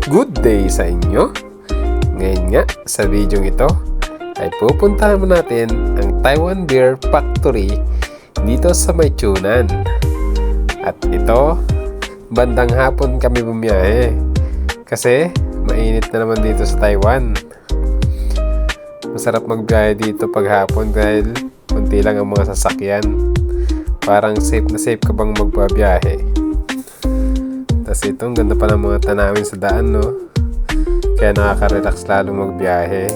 Good day sa inyo! Ngayon nga, sa video ito, ay pupuntahan natin ang Taiwan Beer Factory dito sa Maytunan. At ito, bandang hapon kami bumiyahe kasi mainit na naman dito sa Taiwan. Masarap magbiyahe dito pag hapon dahil konti lang ang mga sasakyan. Parang safe na safe ka bang magbabiyahe. Tapos ito, ang ganda pa ng mga tanawin sa daan, no? Kaya nakaka-relax lalo magbiyahe.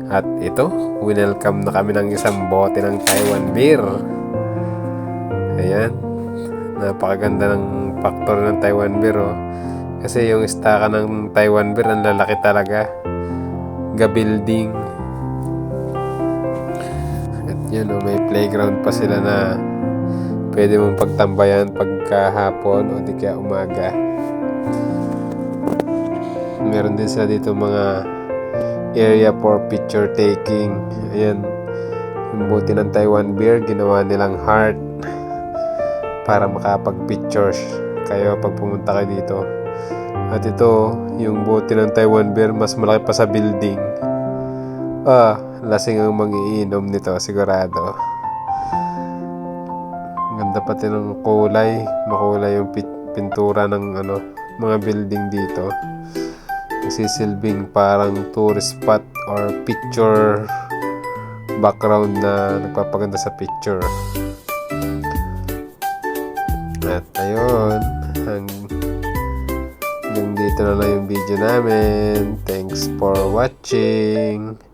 At ito, winelcome na kami ng isang bote ng Taiwan Beer. Ayan. Napakaganda ng factory ng Taiwan Beer, oh. Kasi yung istaka ng Taiwan Beer, ang lalaki talaga. Ga-building. At yun, oh, may playground pa sila na pwede mong pagtambayan pagkahapon o di kaya umaga. Meron din sila dito mga area for picture taking. Ayan, yung bote ng Taiwan Beer, ginawa nilang heart para makapag-pictures kayo pag pumunta kayo dito. At ito, yung bote ng Taiwan Beer, mas malaki pa sa building. Lasing ang mag-iinom nito, sigurado. Ganda pati ng kulay. Makulay yung pintura ng mga building dito. Nagsisilbing parang tourist spot or picture background na nagpapaganda sa picture. At ayun, hanggang dito na lang yung video namin. Thanks for watching.